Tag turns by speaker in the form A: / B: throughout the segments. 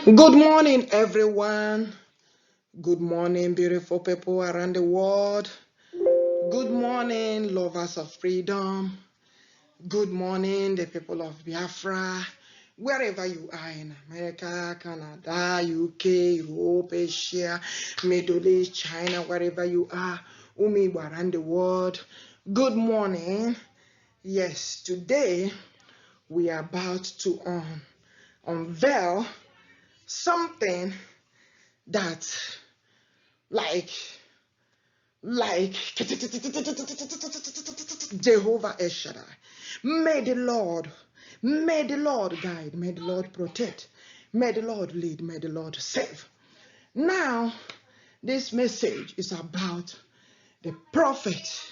A: Good morning, everyone. Good morning, beautiful people around the world. Good morning, lovers of freedom. Good morning, the people of Biafra. Wherever you are in America, Canada, UK, Europe, Asia, Middle East, China, wherever you are, UMUIGBO around the world. Good morning. Yes, today we are about to unveil something that like Jehovah El Shaddai. May the Lord guide, may the Lord protect, may the Lord lead, may the Lord save. Now, this message is about the prophet,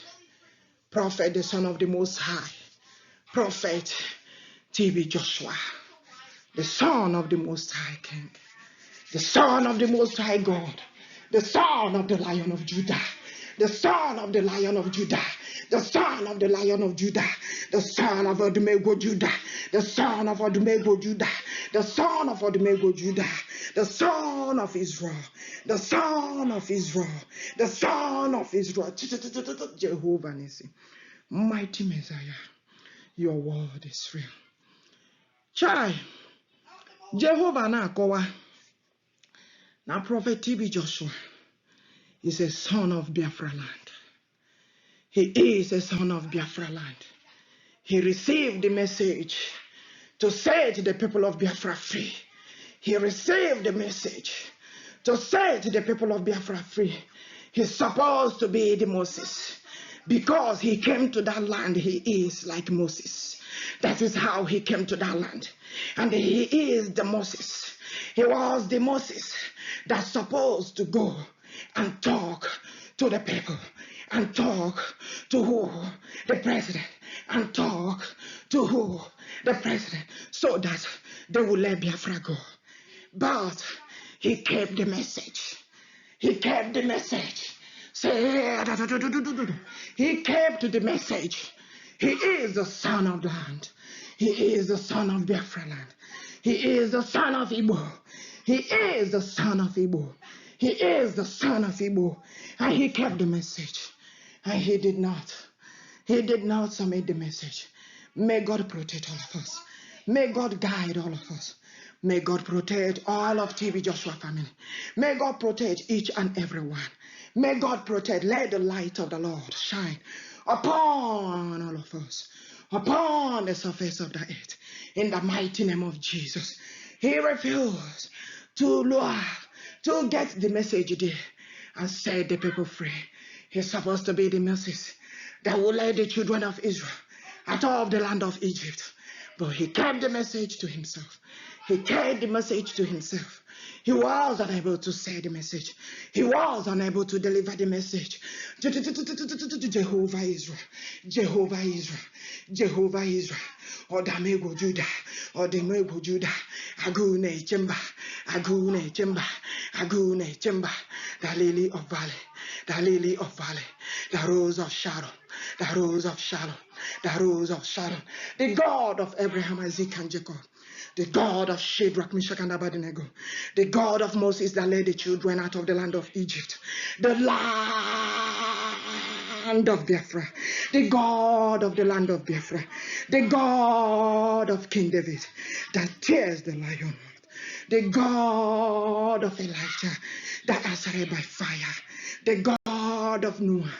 A: the son of the Most High, Prophet TB Joshua, the son of the Most High King, the son of the Most High God, the son of the Lion of Judah, the son of the Lion of Judah, the son of the Lion of Judah, the son of ODUMEGWU Judah, the son of ODUMEGWU Judah, the son of ODUMEGWU Judah, the son of Israel, the son of Israel, the son of Israel, Jehovah NISSI, mighty Messiah, your word is real. Chai, Jehovah na kowa. Now, Prophet TB Joshua is a son of Biafra land. He is a son of Biafra land. He received the message to set the people of Biafra free. He received the message to set the people of Biafra free. He's supposed to be the Moses. Because he came to that land, he is like Moses. That is how he came to that land. And he is the Moses. He was the Moses that's supposed to go and talk to the people, and talk to who? The president, and talk to who? The president, so that they will let Biafra go. But he kept the message. He kept the message. He kept the message. He is the son of the land. He is the son of Biafra land. He is the son of Igbo. He is the son of Igbo. He is the son of Igbo. And he kept the message. And he did not submit the message. May God protect all of us. May God guide all of us. May God protect all of TB Joshua family. May God protect each and every one. May God protect. Let the light of the Lord shine upon all of us, upon the surface of the earth. In the mighty name of Jesus. He refused to get the message there and set the people free. He's supposed to be the message that will lead the children of Israel out of the land of Egypt. But he kept the message to himself. He kept the message to himself. He was unable to say the message. He was unable to deliver the message. Jehovah Israel, Jehovah Israel, Jehovah Israel. Odumegwu Judah, Odumegwu Judah. Agune Chemba, Agune Chemba, Agune Chemba. The lily of valley, the lily of valley, the rose of Sharon, the rose of Sharon, the rose of Sharon. The God of Abraham, Isaac, and Jacob. The God of Shadrach, Meshach, and Abednego, the God of Moses that led the children out of the land of Egypt, the land of Biafra, the God of the land of Biafra, the God of King David that tears the lion, the God of Elijah that answered by fire, the God of Noah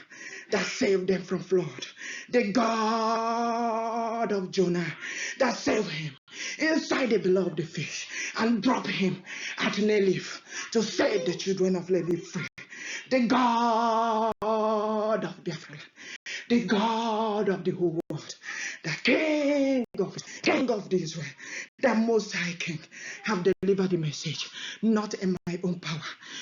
A: that saved them from flood, the God of Jonah that saved him inside the belly of the fish and dropped him at Negev to set the children of Levi free. The God of Biafra, the God of the whole world, the King of Israel, the Most High King, have delivered the message, not in my own power,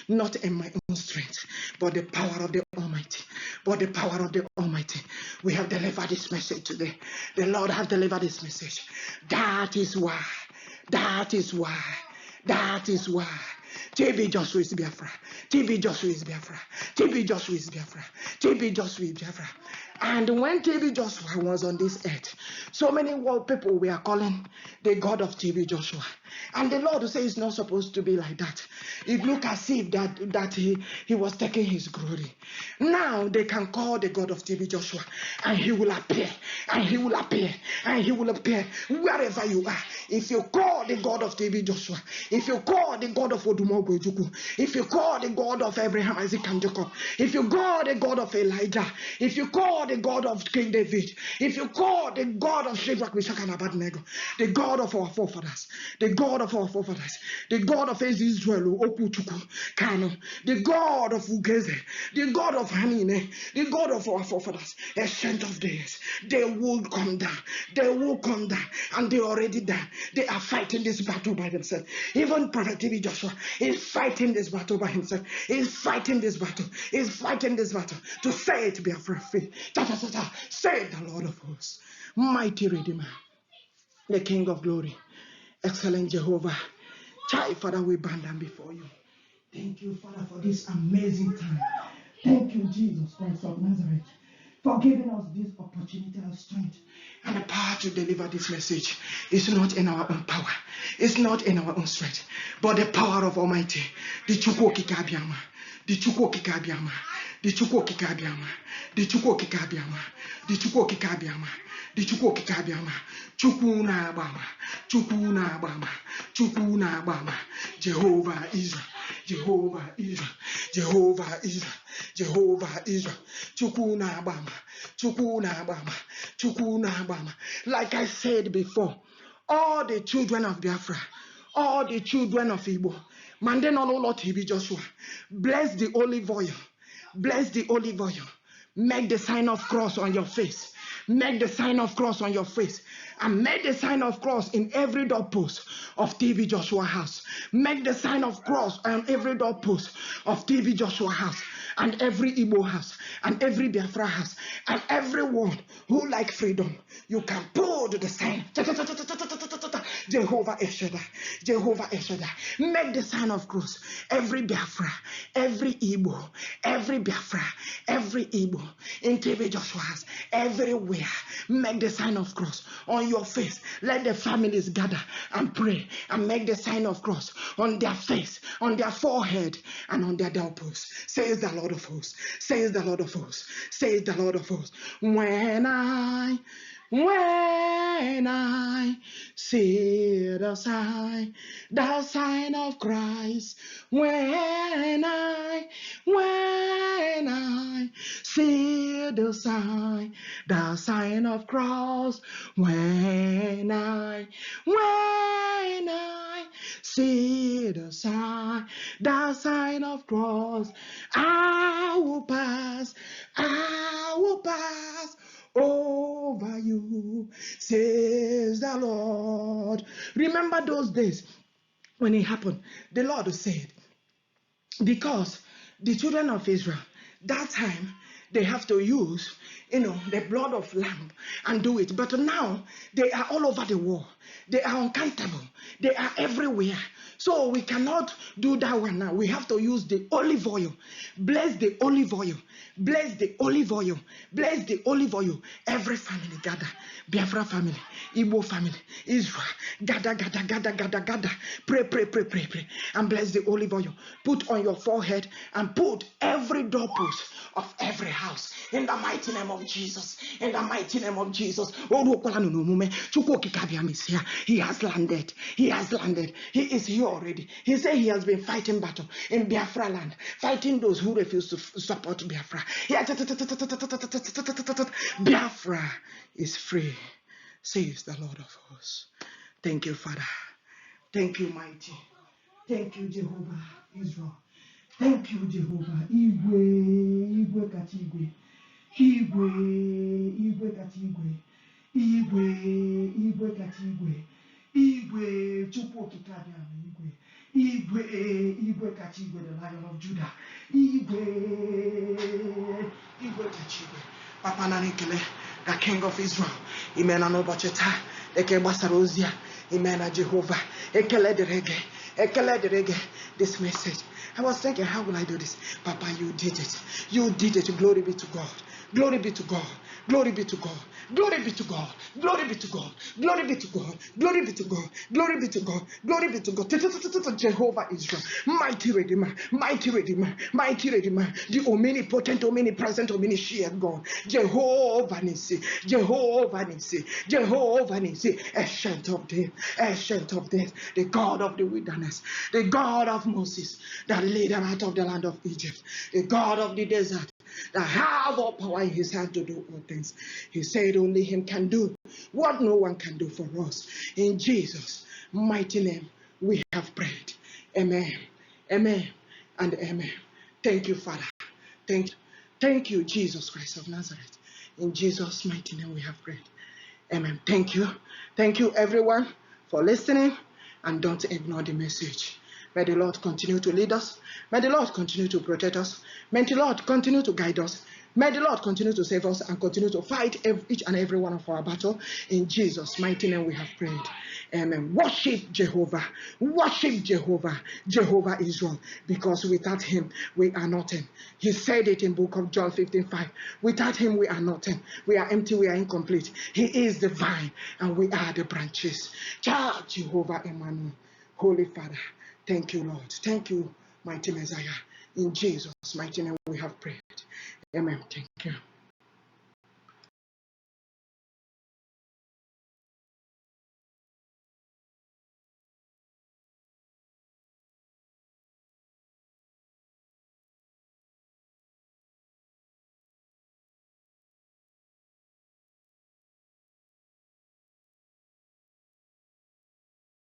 A: not in my own strength, but the power of the Almighty. But the power of the Almighty, we have delivered this message today. The Lord has delivered this message. That is why TB Joshua is Biafra. TB Joshua is Biafra. TB Joshua is Biafra. TB Joshua is Biafra. And when TB Joshua was on this earth, so many world people were calling the God of TB Joshua. And the Lord says it's not supposed to be like that. It looked as if that he was taking his glory. Now they can call the God of TB Joshua, and he will appear, and he will appear, and he will appear wherever you are. If you call the God of TB Joshua, if you call the God of Odumegwu, if you call the God of Abraham, Isaac, and Jacob, if you call the God of Elijah, if you call the God of King David, if you call the God of Shadrach, Meshach, and Abednego, the God of our forefathers, the God of our forefathers, the God of Israel, Kano, the God of Ugeze, the God of Hanine, the God of our forefathers, ancient of days, they will come down. They will come down, and they already done. They are fighting this battle by themselves. Even Prophet TB Joshua is fighting this battle by himself. He's fighting this battle. He's fighting this battle to say it, be afraid. Say it, the Lord of hosts, mighty Redeemer, the King of glory, excellent Jehovah. Child, Father, we bow down before you. Thank you, Father, for this amazing time. Thank you, Jesus Christ of Nazareth, for giving us this opportunity and strength and the power to deliver this message. It's not in our own power. It's not in our own strength, but the power of Almighty. The Chukwoki Kabiama. The Chukwoki Kabiama. The Chukwoki Kabiama. The Chukwoki Kabiama. The Chukwoki Kabiama. The Chukwoki Kabiama. Chukuna Bama. Chukuna Bama. Chukuna Bama. Jehovah Israel. Jehovah Israel. Jehovah Israel. Jehovah Israel. Chukuna Bama. Chukuna Bama. Chukuna Bama. Like I said before, all the children of Biafra, all the children of Igbo, Mandeno Lord TB Joshua, bless the olive oil. Bless the olive oil. Make the sign of cross on your face. Make the sign of cross on your face. And make the sign of cross in every doorpost of TB Joshua house. Make the sign of cross on every doorpost of TB Joshua house. And every Igbo house. And every Biafra house. And everyone who like freedom. You can put the sign. Jehovah El Shaddai. Jehovah El Shaddai. Make the sign of cross. Every Biafra. Every Igbo. Every Biafra. Every Igbo. In TB Joshua house. Everywhere. Make the sign of cross on your face. Let the families gather and pray and make the sign of cross on their face, on their forehead, and on their doorposts. Says the Lord of hosts. Says the Lord of hosts. Says the Lord of hosts. When I see the sign of Christ, when I see the sign of cross, when I see the sign of cross, I will pass over you, says the Lord. Remember those days when it happened. The Lord said, because the children of Israel, that time, they have to use, the blood of lamb and do it. But now, they are all over the world. They are uncountable. They are everywhere. So we cannot do that one now. We have to use the olive oil. Bless the olive oil. Bless the olive oil. Bless the olive oil. Every family gather. Biafra family. Igbo family. Israel. Gather. Pray. And bless the olive oil. Put on your forehead and put every doorpost of every house. In the mighty name of Jesus. In the mighty name of Jesus. He has landed. He has landed. He is here already. He said he has been fighting battle in Biafra land, fighting those who refuse to support Biafra. Biafra is free, says the Lord of hosts. Thank you, Father. Thank you, mighty. Thank you, Jehovah Israel. Thank you, Jehovah. Igwe katigwe. Igwe katigwe. Igwe katigwe. Igwe Chukwoki Kabiama. Igwe katigwe, the Lion of Judah. Igwe katigwe. Papa Nanikele, the King of Israel. Imena no bacheta. Eke basarozia. Imena Jehovah. Ekele derege. This message. I was thinking, how will I do this? Papa, you did it. You did it. Glory be to God. Glory be to God. Glory be to God. Glory be to God. Glory be to God. Glory be to God. Glory be to God. Glory be to God. Glory be to God. Jehovah Israel. Mighty Redeemer. Mighty Redeemer. Mighty Redeemer. The omnipotent, omnipresent, omniscient God. Jehovah Nissi. Jehovah Nissi. Jehovah Nissi. Ancient of days. Ancient of days. The God of the wilderness. The God of Moses that led them out of the land of Egypt. The God of the desert that have all power in his hand to do all things. He said only him can do what no one can do for us. In Jesus' mighty name, we have prayed. Amen. Amen. And amen. Thank you, Father. Thank you, Jesus Christ of Nazareth. In Jesus' mighty name, we have prayed. Amen. Thank you. Thank you, everyone, for listening. And don't ignore the message. May the Lord continue to lead us. May the Lord continue to protect us. May the Lord continue to guide us. May the Lord continue to save us and continue to fight each and every one of our battle. In Jesus' mighty name we have prayed. Amen. Worship Jehovah. Worship Jehovah. Jehovah Israel. Because without him we are nothing. He said it in book of John 15:5. Without him we are nothing. We are empty. We are incomplete. He is the vine and we are the branches. Jehovah Emmanuel. Holy Father. Thank you, Lord. Thank you, mighty Messiah. In Jesus' mighty name we have prayed. Amen. Thank you.